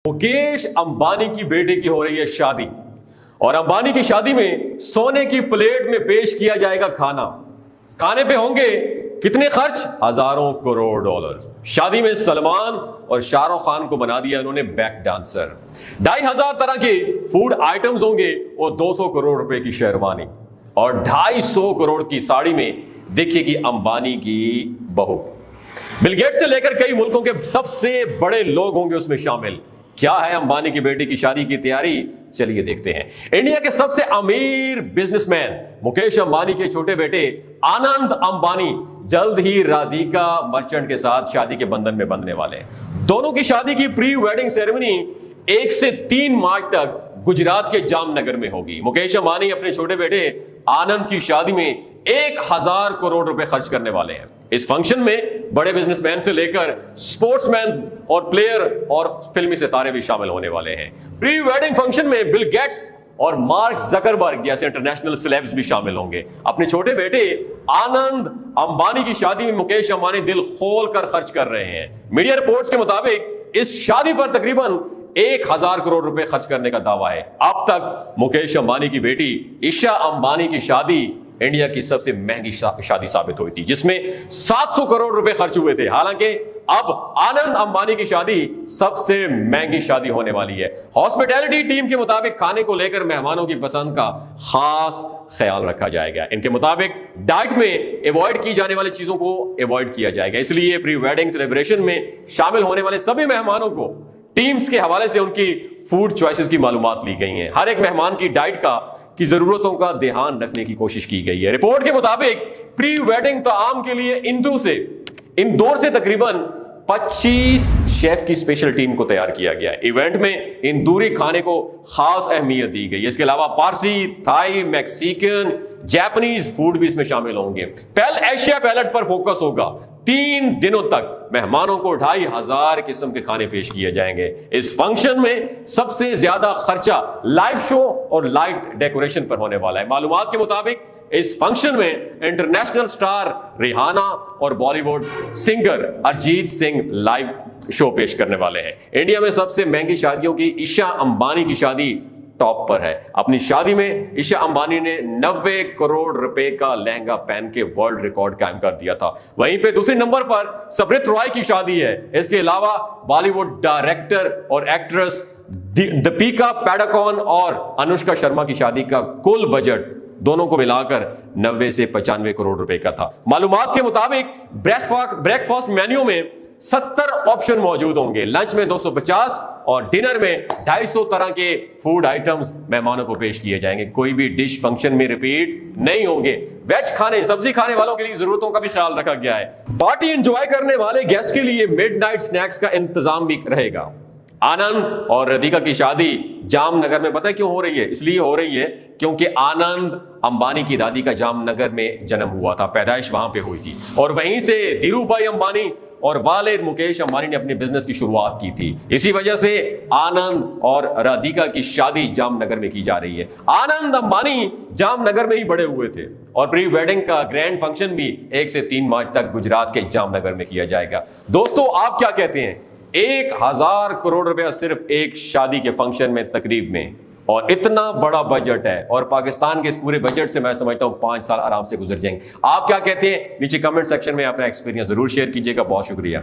मुकेश अंबानी की बेटे की हो रही है शादी और अंबानी की शादी में सोने की प्लेट में पेश किया जाएगा खाना। खाने पे होंगे कितने खर्च? हजारों करोड़ डॉलर। शादी में सलमान और शाहरुख खान को बना दिया उन्होंने बैक डांसर। 2,500 तरह के फूड आइटम्स होंगे और 200 करोड़ रुपए की शेरवानी और 250 करोड़ की साड़ी में देखिएगी अंबानी की बहू। बिल गेट्स से लेकर कई मुल्कों के सबसे बड़े लोग होंगे उसमें शामिल। क्या है अंबानी की बेटी की शादी की तैयारी? चलिए देखते हैं। इंडिया के सबसे अमीर बिजनेसमैन मुकेश अंबानी के छोटे बेटे आनंद अंबानी जल्द ही राधिका मर्चेंट के साथ शादी के बंधन में बंधने वाले हैं। दोनों की शादी की प्री वेडिंग सेरेमनी 1 से 3 मार्च तक गुजरात के जामनगर में होगी। मुकेश अंबानी अपने छोटे बेटे आनंद की शादी में 1,000 करोड़ रुपए खर्च करने वाले हैं। इस फंक्शन में बड़े बिजनेसमैन से लेकर स्पोर्ट्समैन और प्लेयर और फिल्मी सितारे भी शामिल होने वाले हैं। प्री वेडिंग फंक्शन में बिल गेट्स और मार्क जकरबर्ग जैसे इंटरनेशनल सेलेब्स भी शामिल होंगे। अपने छोटे बेटे आनंद अंबानी की शादी में मुकेश अंबानी दिल खोल कर खर्च कर रहे हैं। मीडिया रिपोर्ट्स के मुताबिक इस शादी पर तकरीबन 1,000 करोड़ रुपए खर्च करने का दावा है। अब तक मुकेश अंबानी की बेटी ईशा अंबानी की शादी इंडिया की सबसे महंगी शादी साबित हुई थी, जिसमें 700 करोड़ रुपए खर्च हुए थे। हालांकि अब आनंद अंबानी की शादी सबसे महंगी शादी होने वाली है। हॉस्पिटैलिटी टीम के मुताबिक खाने को लेकर मेहमानों की पसंद का खास ख्याल रखा जाएगा। इनके मुताबिक डाइट में अवॉइड की जाने वाली चीजों को अवॉइड किया जाएगा। इसलिए प्री वेडिंग सेलिब्रेशन में शामिल होने वाले सभी मेहमानों को टीम्स के हवाले से उनकी फूड चॉइसेस की मालूमात ली गई हैं। हर एक मेहमान की डाइट की जरूरतों का ध्यान रखने की कोशिश की गई है। रिपोर्ट के मुताबिक प्री वेडिंग ताम के लिए इंदौर से तकरीबन 25 शेफ की स्पेशल टीम को तैयार किया गया है। इवेंट में इंदौरी खाने को खास अहमियत दी गई है। इसके अलावा Parsi, Thai, Mexican, Japanese food भी इसमें शामिल होंगे। पहल एशिया पैलेट पर फोकस होगा। 3 दिनों तक मेहमानों को 2,500 किस्म के खाने पेश किए जाएंगे। इस फंक्शन में सबसे ज्यादा खर्चा लाइव शो और लाइट डेकोरेशन पर होने वाला है। मालूमात के मुताबिक इस फंक्शन में इंटरनेशनल स्टार रिहाना और Bollywood singer Arijit Singh live show पेश करने वाले हैं। इंडिया में सबसे महंगी शादियों की ईशा अंबानी की शादी टॉप पर है। अपनी शादी में ईशा अंबानी ने 90 करोड़ रुपए का लहंगा पहन के वर्ल्ड रिकॉर्ड कायम कर दिया था। वहीं पे दूसरे नंबर पर समृत रॉय की शादी है। इसके अलावा बॉलीवुड डायरेक्टर और एक्ट्रेस दीपिका पादुकोण और अनुष्का शर्मा की शादी का कुल बजट दोनों को मिलाकर 90 से 95 करोड़ रुपए का था। मालूमात के मुताबिक ब्रेकफास्ट मेन्यू में 70 ऑप्शन मौजूद होंगे। लंच में 250 और डिनर में 250 तरह के फूड आइटम्स मेहमानों को पेश किए जाएंगे। कोई भी डिश फंक्शन में रिपीट नहीं होंगे। वेज खाने, सब्जी खाने वालों के लिए जरूरतों का भी ख्याल रखा गया है। पार्टी एंजॉय करने वाले गेस्ट के लिए मिडनाइट स्नैक्स का इंतजाम भी रहेगा। आनंद और राधिका की शादी जामनगर में पता है क्यों हो रही है? इसलिए हो रही है क्योंकि आनंद अंबानी की दादी का जामनगर में जन्म हुआ था, पैदाइश वहां पे हुई थी और वहीं से धीरूभाई अंबानी और वालिद मुकेश अंबानी ने अपने बिजनेस की शुरुआत की थी। इसी वजह से आनंद और राधिका की शादी जामनगर में की जा रही है। आनंद अंबानी जामनगर में ही बड़े हुए थे और प्री वेडिंग का ग्रैंड फंक्शन भी 1 से 3 मार्च तक गुजरात के जामनगर में किया जाएगा। दोस्तों, आप क्या कहते हैं? 1,000 करोड़ रुपया सिर्फ एक शादी के फंक्शन में, तकरीब में, और इतना बड़ा बजट है और पाकिस्तान के इस पूरे बजट से मैं समझता हूं 5 साल आराम से गुजर जाएंगे। आप क्या कहते हैं? नीचे कमेंट सेक्शन में अपना एक्सपीरियंस जरूर शेयर कीजिएगा। बहुत शुक्रिया।